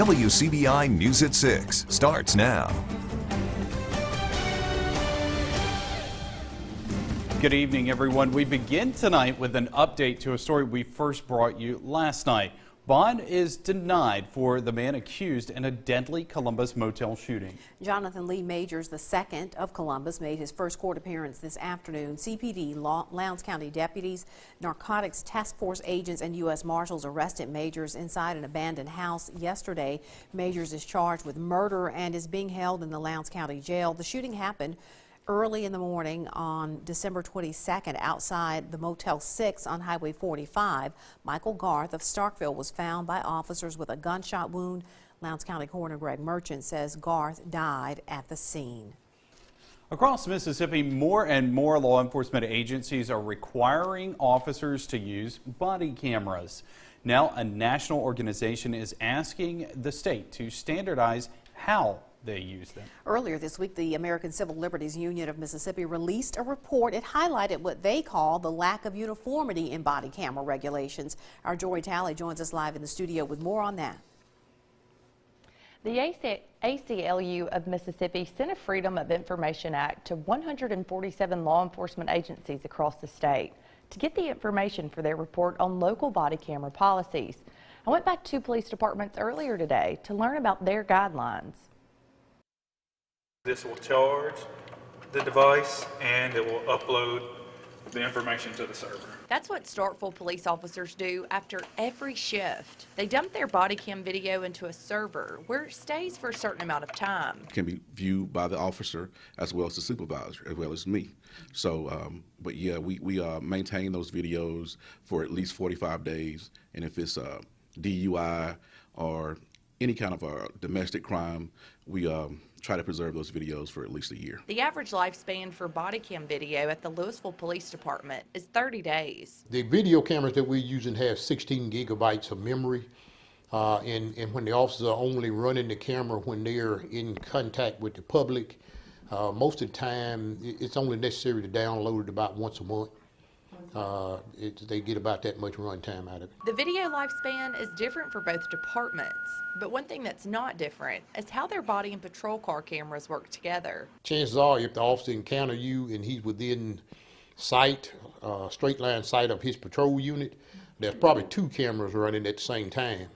WCBI News at 6 starts now. Good evening, everyone. We begin tonight with an update to a story we first brought you last night. Bond is denied for the man accused in a deadly Columbus motel shooting. Jonathan Lee Majors II of Columbus made his first court appearance this afternoon. CPD, Lowndes County deputies, narcotics task force agents, and U.S. Marshals arrested Majors inside an abandoned house yesterday. Majors is charged with murder and is being held in the Lowndes County jail. The shooting happened early in the morning on December 22nd outside the Motel 6 on Highway 45. Michael Garth of Starkville was found by officers with a gunshot wound. Lowndes County Coroner Greg Merchant says Garth died at the scene. Across Mississippi, more and more law enforcement agencies are requiring officers to use body cameras. Now, a national organization is asking the state to standardize how they use them. Earlier this week, the American Civil Liberties Union of Mississippi released a report. It highlighted what they call the lack of uniformity in body camera regulations. Our Jory Talley joins us live in the studio with more on that. The ACLU of Mississippi sent a Freedom of Information Act to 147 law enforcement agencies across the state to get the information for their report on local body camera policies. I went back to police departments earlier today to learn about their guidelines. This will charge the device and it will upload the information to the server. That's what Starkville police officers do after every shift. They dump their body cam video into a server where it stays for a certain amount of time. It can be viewed by the officer as well as the supervisor, as well as me. So, but yeah, we maintain those videos for at least 45 days. And if it's a DUI or any kind of a domestic crime, we try to preserve those videos for at least a year. The average lifespan for body cam video at the Louisville Police Department is 30 days. The video cameras that we're using have 16 gigabytes of memory, and when the officers are only running the camera when they're in contact with the public, most of the time it's only necessary to download it about once a month. They get about that much run time out of it. The video lifespan is different for both departments, but one thing that's not different is how their body and patrol car cameras work together. Chances are, if the officer encounter you and he's within sight, straight line sight of his patrol unit, there's probably two cameras running at the same time.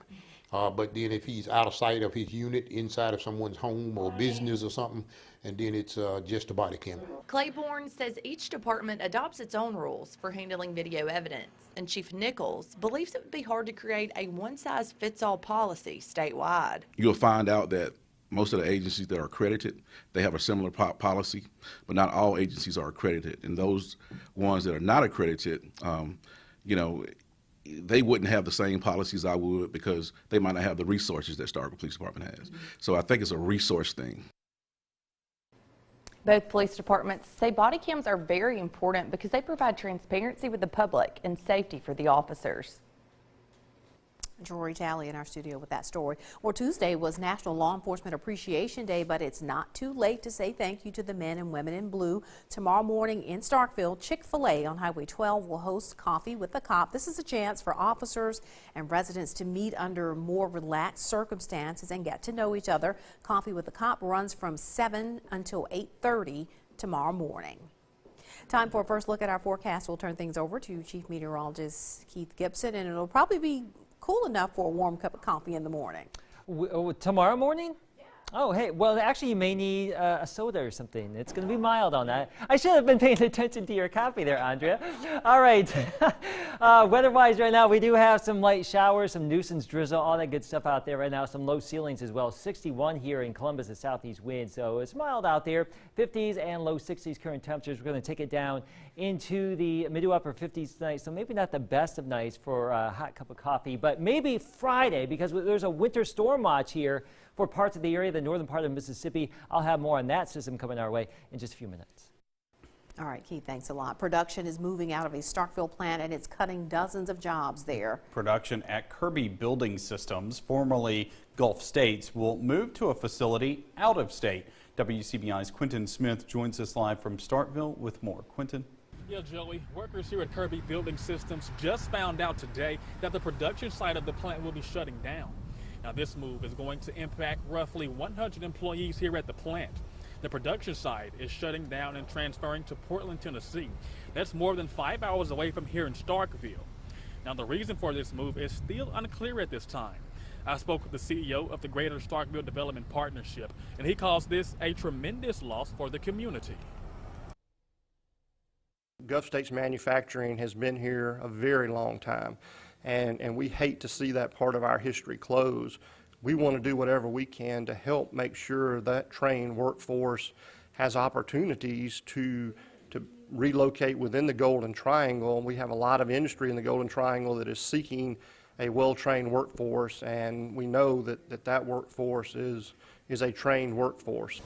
But then if he's out of sight of his unit, inside of someone's home or business or something, and then it's just a body camera. Claiborne says each department adopts its own rules for handling video evidence, and Chief Nichols believes it would be hard to create a one-size-fits-all policy statewide. You'll find out that most of the agencies that are accredited, they have a similar policy, but not all agencies are accredited. And those ones that are not accredited, you know, they wouldn't have the same policies I would because they might not have the resources that Starkville Police Department has. So I think it's a resource thing. Both police departments say body cams are very important because they provide transparency with the public and safety for the officers. Jory Talley in our studio with that story. Well, Tuesday was National Law Enforcement Appreciation Day, but it's not too late to say thank you to the men and women in blue. Tomorrow morning in Starkville, Chick-fil-A on Highway 12 will host Coffee with the Cop. This is a chance for officers and residents to meet under more relaxed circumstances and get to know each other. Coffee with the Cop runs from 7 until 8:30 tomorrow morning. Time for a first look at our forecast. We'll turn things over to Chief Meteorologist Keith Gibson, and it'll probably be cool enough for a warm cup of coffee in the morning. Tomorrow morning? Oh, hey, well, actually, you may need a soda or something. It's going to be mild on that. I should have been paying attention to your copy there, Andrea. All right. Weather-wise right now, we do have some light showers, some nuisance drizzle, all that good stuff out there right now. Some low ceilings as well. 61 here in Columbus, a southeast wind, so it's mild out there. 50s and low 60s current temperatures. We're going to take it down into the mid to upper 50s tonight, so maybe not the best of nights for a hot cup of coffee, but maybe Friday because there's a winter storm watch here for parts of the area, the northern part of Mississippi. I'll have more on that system coming our way in just a few minutes. All right, Keith, thanks a lot. Production is moving out of a Starkville plant, and it's cutting dozens of jobs there. Production at Kirby Building Systems, formerly Gulf States, will move to a facility out of state. WCBI's Quentin Smith joins us live from Starkville with more. Quentin. Yeah, Joey, workers here at Kirby Building Systems just found out today that the production site of the plant will be shutting down. Now, this move is going to impact roughly 100 employees here at the plant. The production side is shutting down and transferring to Portland, Tennessee. That's more than 5 hours away from here in Starkville. Now, the reason for this move is still unclear at this time. I spoke with the CEO of the Greater Starkville Development Partnership, and he calls this a tremendous loss for the community. Gulf States Manufacturing has been here a very long time, and we hate to see that part of our history close. We want to do whatever we can to help make sure that trained workforce has opportunities to relocate within the Golden Triangle. We have a lot of industry in the Golden Triangle that is seeking a well-trained workforce, and we know that workforce is a trained workforce.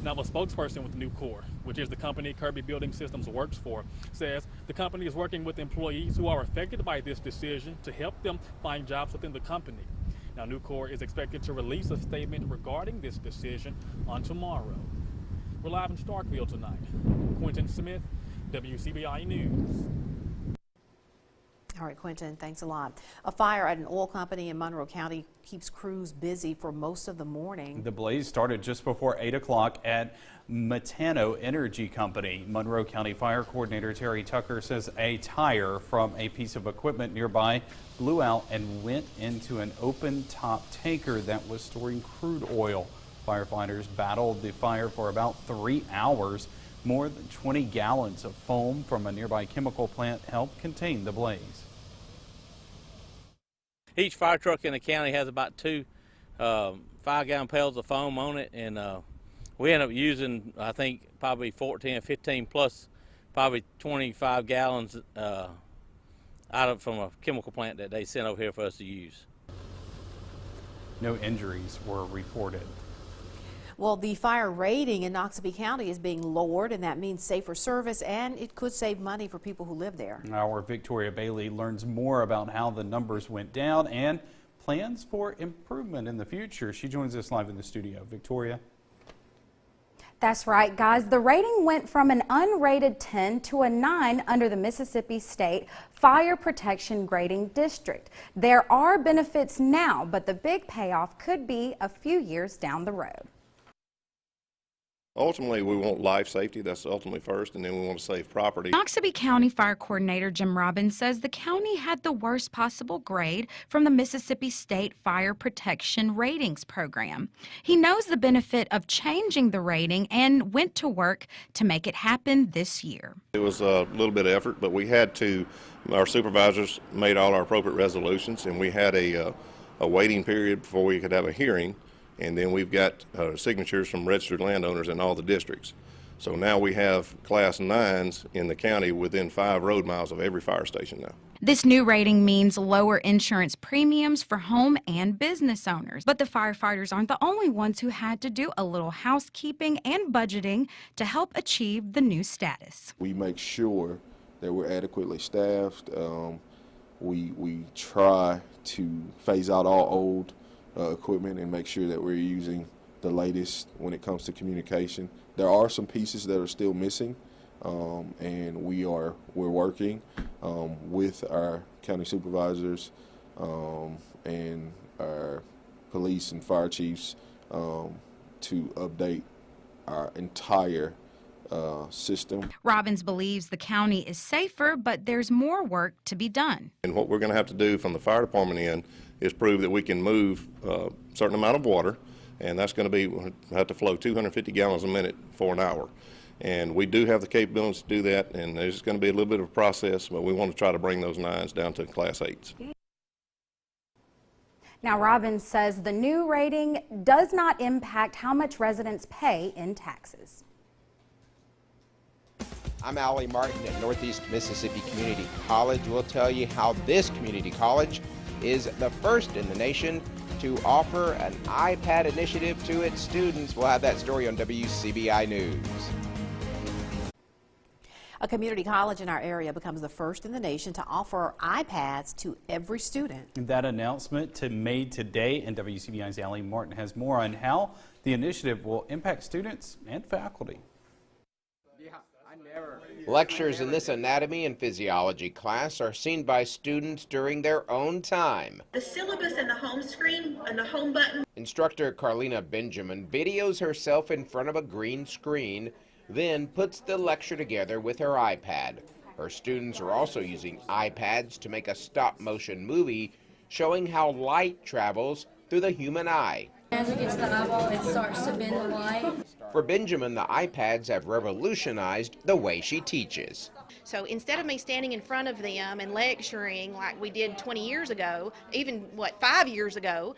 Now, the spokesperson with Nucor, which is the company Kirby Building Systems works for, says the company is working with employees who are affected by this decision to help them find jobs within the company. Now, Nucor is expected to release a statement regarding this decision on tomorrow. We're live in Starkville tonight. Quentin Smith, WCBI News. All right, Quentin, thanks a lot. A fire at an oil company in Monroe County keeps crews busy for most of the morning. The blaze started just before 8 o'clock at Metano Energy Company. Monroe County Fire Coordinator Terry Tucker says a tire from a piece of equipment nearby blew out and went into an open top tanker that was storing crude oil. Firefighters battled the fire for about 3 hours. More than 20 gallons of foam from a nearby chemical plant helped contain the blaze. Each fire truck in the county has about two 5-gallon pails of foam on it, and we end up using, I think, probably 14 or 15 plus probably 25 gallons from a chemical plant that they sent over here for us to use. No injuries were reported. Well, the fire rating in Noxubee County is being lowered, and that means safer service, and it could save money for people who live there. Our Victoria Bailey learns more about how the numbers went down and plans for improvement in the future. She joins us live in the studio. Victoria. That's right, guys. The rating went from an unrated 10 to a 9 under the Mississippi State Fire Protection Grading District. There are benefits now, but the big payoff could be a few years down the road. Ultimately, we want life safety. That's ultimately first, and then we want to save property. Noxubee County Fire Coordinator Jim Robbins says the county had the worst possible grade from the Mississippi State Fire Protection Ratings Program. He knows the benefit of changing the rating and went to work to make it happen this year. It was a little bit of effort, but we had to, our supervisors made all our appropriate resolutions, and we had a waiting period before we could have a hearing. And then we've got signatures from registered landowners in all the districts. So now we have class 9s in the county within 5 road miles of every fire station now. This new rating means lower insurance premiums for home and business owners. But the firefighters aren't the only ones who had to do a little housekeeping and budgeting to help achieve the new status. We make sure that we're adequately staffed. We try to phase out all old equipment and make sure that we're using the latest when it comes to communication. There are some pieces that are still missing, and we're working with our county supervisors and our police and fire chiefs to update our entire system. Robbins believes the county is safer, but there's more work to be done. And what we're going to have to do from the fire department end is prove that we can move a certain amount of water, and that's going to be, we have to flow 250 gallons a minute for an hour. And we do have the capabilities to do that, and there's going to be a little bit of a process, but we want to try to bring those 9s down to class 8s. Now, Robbins says the new rating does not impact how much residents pay in taxes. I'm Allie Martin at Northeast Mississippi Community College. We'll tell you how this community college is the first in the nation to offer an iPad initiative to its students. We'll have that story on WCBI News. A community college in our area becomes the first in the nation to offer iPads to every student. That announcement made today, and WCBI's Allie Martin has more on how the initiative will impact students and faculty. Lectures in this anatomy and physiology class are seen by students during their own time. The syllabus and the home screen and the home button. Instructor Carlina Benjamin videos herself in front of a green screen, then puts the lecture together with her iPad. Her students are also using iPads to make a stop-motion movie showing how light travels through the human eye. As it gets to the eyeball, it starts to bend the light. For Benjamin, the iPads have revolutionized the way she teaches. So instead of me standing in front of them and lecturing like we did 20 years ago, even 5 years ago,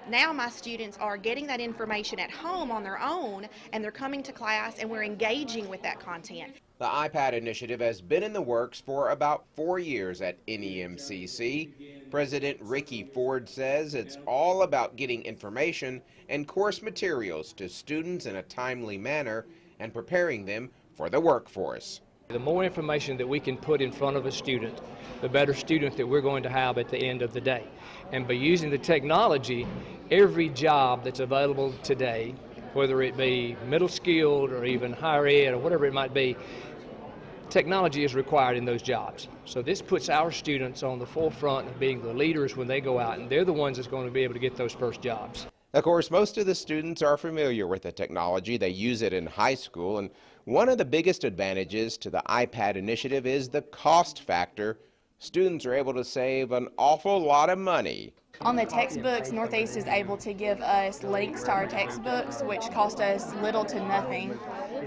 now my students are getting that information at home on their own, and they're coming to class and we're engaging with that content. The iPad initiative has been in the works for about 4 years at NEMCC. President Ricky Ford says it's all about getting information and course materials to students in a timely manner and preparing them for the workforce. The more information that we can put in front of a student, the better student that we're going to have at the end of the day. And by using the technology, every job that's available today, whether it be middle skilled or even higher ed or whatever it might be, technology is required in those jobs. So this puts our students on the forefront of being the leaders when they go out, and they're the ones that's going to be able to get those first jobs. Of course, most of the students are familiar with the technology. They use it in high school, and one of the biggest advantages to the iPad initiative is the cost factor. Students are able to save an awful lot of money. On the textbooks, Northeast is able to give us links to our textbooks, which cost us little to nothing.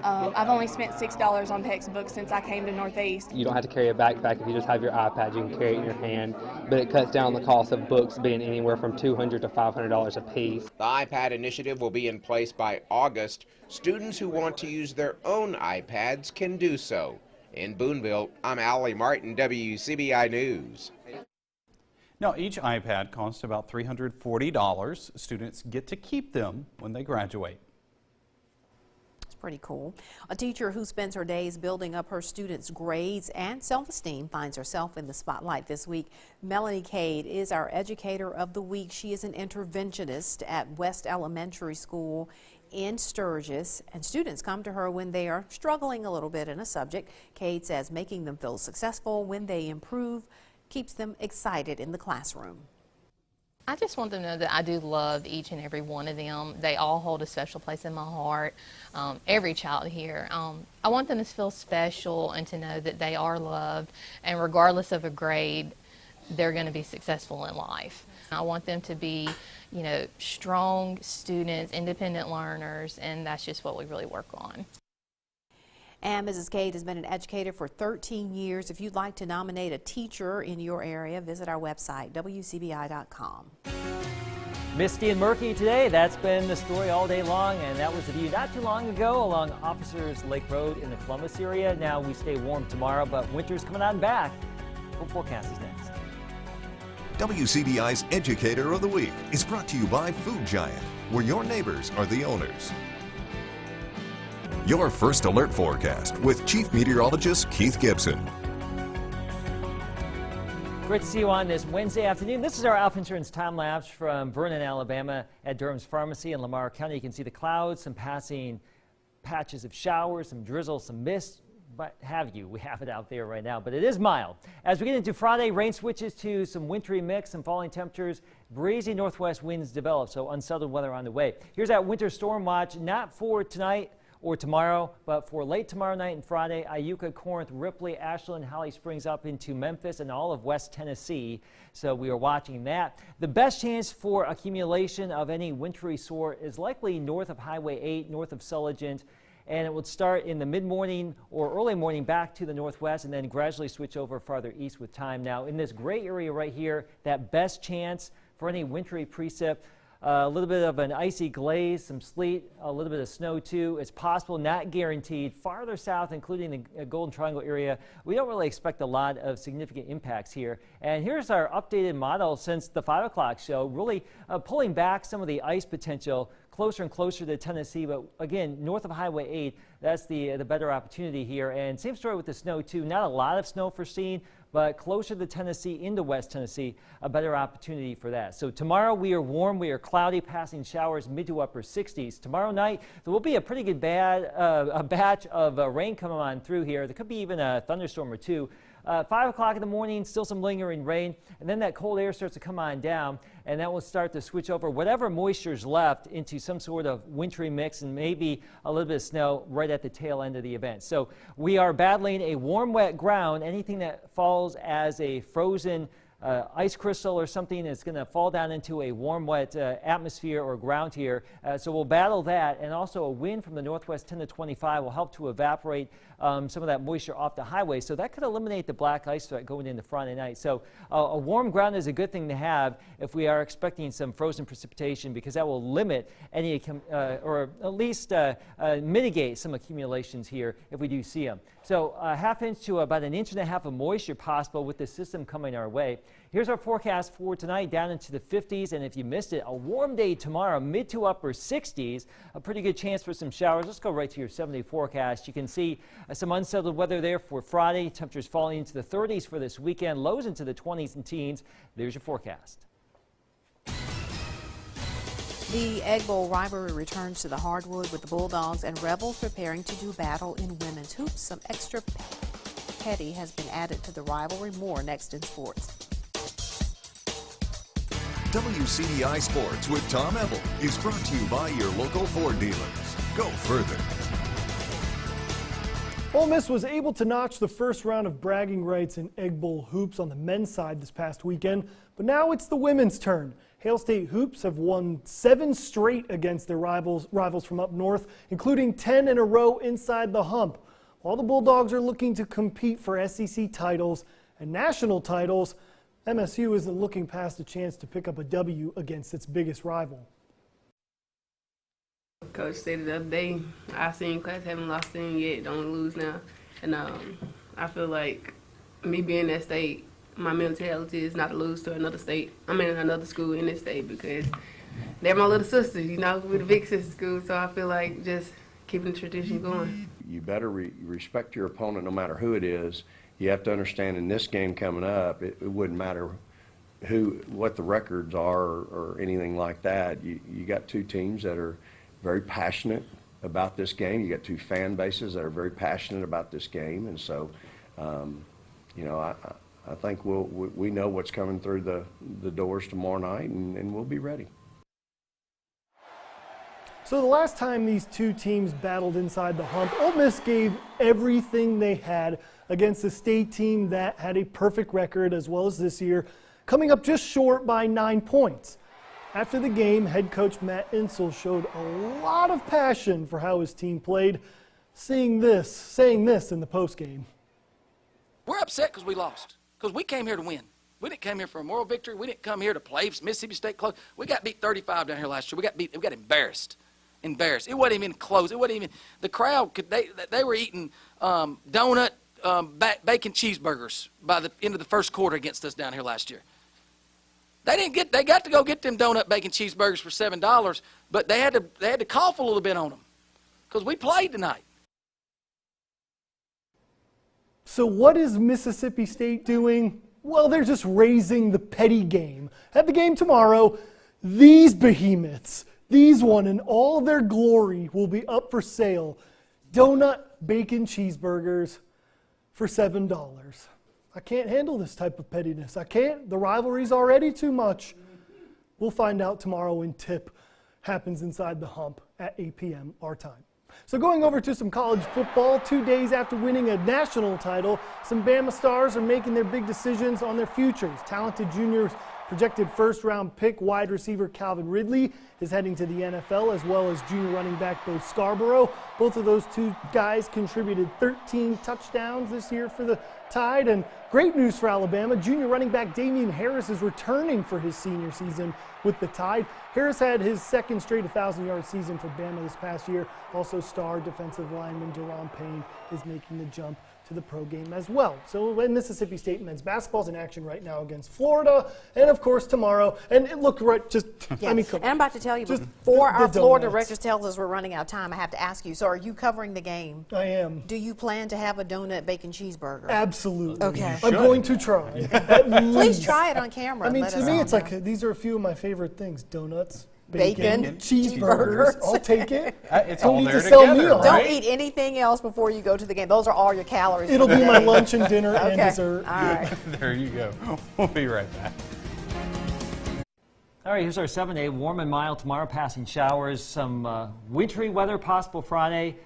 I've only spent $6 on textbooks since I came to Northeast. You don't have to carry a backpack if you just have your iPad. You can carry it in your hand, but it cuts down the cost of books being anywhere from $200 to $500 a piece. The iPad initiative will be in place by August. Students who want to use their own iPads can do so. In Boonville, I'm Allie Martin, WCBI News. Now, each iPad costs about $340. Students get to keep them when they graduate. It's pretty cool. A teacher who spends her days building up her students' grades and self-esteem finds herself in the spotlight this week. Melanie Cade is our Educator of the Week. She is an interventionist at West Elementary School in Sturgis, and students come to her when they are struggling a little bit in a subject. Cade says making them feel successful when they improve keeps them excited in the classroom. I just want them to know that I do love each and every one of them. They all hold a special place in my heart, every child here. I want them to feel special and to know that they are loved, and regardless of a grade, they're going to be successful in life. I want them to be, you know, strong students, independent learners, and that's just what we really work on. And Mrs. Cade has been an educator for 13 years. If you'd like to nominate a teacher in your area, visit our website, WCBI.com. Misty and murky today. That's been the story all day long, and that was the view not too long ago along Officers Lake Road in the Columbus area. Now we stay warm tomorrow, but winter's coming on back. Full forecast is next. WCBI's Educator of the Week is brought to you by Food Giant, where your neighbors are the owners. Your first alert forecast with Chief Meteorologist Keith Gibson. Great to see you on this Wednesday afternoon. This is our Alpha Insurance time lapse from Vernon, Alabama at Durham's Pharmacy in Lamar County. You can see the clouds, some passing patches of showers, some drizzle, some mist. But we have it out there right now, but it is mild. As we get into Friday, rain switches to some wintry mix, some falling temperatures, breezy northwest winds develop, so unsettled weather on the way. Here's that winter storm watch, not for tonight or tomorrow, but for late tomorrow night and Friday. Iuka, Corinth, Ripley, Ashland, Holly Springs up into Memphis and all of West Tennessee. So we are watching that. The best chance for accumulation of any wintry sort is likely north of Highway 8, north of Sulligent. And it would start in the mid-morning or early morning back to the northwest and then gradually switch over farther east with time. Now in this gray area right here, that best chance for any wintry precip, a little bit of an icy glaze, some sleet, a little bit of snow too. It's possible, not guaranteed. Farther south, including the Golden Triangle area, we don't really expect a lot of significant impacts here. And here's our updated model since the 5 o'clock show, really pulling back some of the ice potential closer and closer to Tennessee, but again, north of Highway 8, that's the better opportunity here. And same story with the snow too. Not a lot of snow foreseen, but closer to Tennessee into West Tennessee, a better opportunity for that. So tomorrow we are warm, we are cloudy, passing showers mid to upper 60s. Tomorrow night there will be a pretty good batch of rain coming on through here. There could be even a thunderstorm or two. 5 o'clock in the morning, still some lingering rain, and then that cold air starts to come on down, and that will start to switch over whatever moisture is left into some sort of wintry mix and maybe a little bit of snow right at the tail end of the event. So we are battling a warm, wet ground. Anything that falls as a frozen ice crystal or something is going to fall down into a warm, wet atmosphere or ground here. So we'll battle that, and also a wind from the northwest 10 to 25 will help to evaporate some of that moisture off the highway. So that could eliminate the black ice threat going into Friday night. So a warm ground is a good thing to have if we are expecting some frozen precipitation, because that will limit any or at least mitigate some accumulations here if we do see them. So a half inch to about an inch and a half of moisture possible with this system coming our way. Here's our forecast for tonight, down into the 50s, and if you missed it, a warm day tomorrow, mid to upper 60s, a pretty good chance for some showers. Let's go right to your 7-day forecast. You can see some unsettled weather there for Friday. Temperatures falling into the 30s for this weekend, lows into the 20s and teens. There's your forecast. The Egg Bowl rivalry returns to the hardwood, with the Bulldogs and Rebels preparing to do battle in women's hoops. Some extra petty has been added to the rivalry. More next in sports. WCDI Sports with Tom Ebel is brought to you by your local Ford dealers. Go further. Ole Miss was able to notch the first round of bragging rights in Egg Bowl hoops on the men's side this past weekend, but now it's the women's turn. Hail State Hoops have won 7 straight against their rivals from up north, including 10 in a row inside the hump. While the Bulldogs are looking to compete for SEC titles and national titles, MSU isn't looking past a chance to pick up a W against its biggest rival. Coach said the other day, our senior class haven't lost in yet, don't lose now. And I feel like me being that state, my mentality is not to lose to another state. Another school in this state, because they're my little sisters, you know, we're the big sister school, so I feel like just keeping the tradition going. You better respect your opponent no matter who it is. You have to understand in this game coming up, it wouldn't matter what the records are or anything like that. You got 2 teams that are very passionate about this game. You got 2 fan bases that are very passionate about this game, and so, you know, I think we know what's coming through the doors tomorrow night, and we'll be ready. So the last time these 2 teams battled inside the hump, Ole Miss gave everything they had against a state team that had a perfect record as well as this year, coming up just short by 9 points. After the game, head coach Matt Insel showed a lot of passion for how his team played, saying this in the postgame. We're upset because we lost, because we came here to win. We didn't come here for a moral victory. We didn't come here to play Mississippi State close. We got beat 35 down here last year. We got embarrassed. It wasn't even close. It wasn't even, the crowd they were eating donut bacon cheeseburgers by the end of the first quarter against us down here last year. They got to go get them donut bacon cheeseburgers for $7, but they had to cough a little bit on them because we played tonight. So what is Mississippi State doing? Well, they're just raising the petty game. At the game tomorrow, these behemoths, these one in all their glory, will be up for sale. Donut bacon cheeseburgers for $7. I can't handle this type of pettiness. I can't. The rivalry's already too much. We'll find out tomorrow when tip happens inside the hump at 8 p.m. our time. So going over to some college football, 2 days after winning a national title, some Bama stars are making their big decisions on their futures. Talented juniors projected first-round pick wide receiver Calvin Ridley is heading to the NFL, as well as junior running back Bo Scarborough. Both of those 2 guys contributed 13 touchdowns this year for the Tide. And great news for Alabama, junior running back Damian Harris is returning for his senior season with the Tide. Harris had his 2nd straight 1,000-yard season for Bama this past year. Also, star defensive lineman Deron Payne is making the jump to the pro game as well. So Mississippi State men's basketball is in action right now against Florida, and of course tomorrow. And look, right, just Yeah. I mean, come And I'm about to tell you, Just before the our floor donuts. director tells us we're running out of time, I have to ask you, so are you covering the game? I am. Do you plan to have a donut bacon cheeseburger? Absolutely. Okay. I'm going to try. At Please least. try it on camera. I mean, Let to us me, all it's know. like these are a few of my favorite things: donuts, Bacon, cheeseburgers. cheeseburgers. I'll take it. It's all Don't need there to sell me together, on. Don't eat anything else before you go to the game. Those are all your calories. It'll for the be my day. lunch and dinner and Okay. dessert. All right. There you go. We'll be right back. All right, here's our 7-day. Warm and mild tomorrow, passing showers. Some wintry weather possible Friday.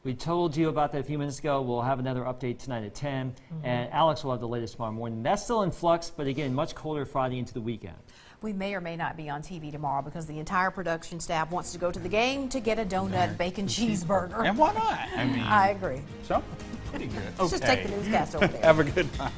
We told you about that a few minutes ago. We'll have another update tonight at 10. And Alex will have the latest tomorrow morning. That's still in flux, but again, much colder Friday into the weekend. We may or may not be on TV tomorrow because the entire production staff wants to go to the game to get a donut bacon cheeseburger. And why not? I mean, I agree. so pretty good. Let's just take the newscast over there. Have a good night.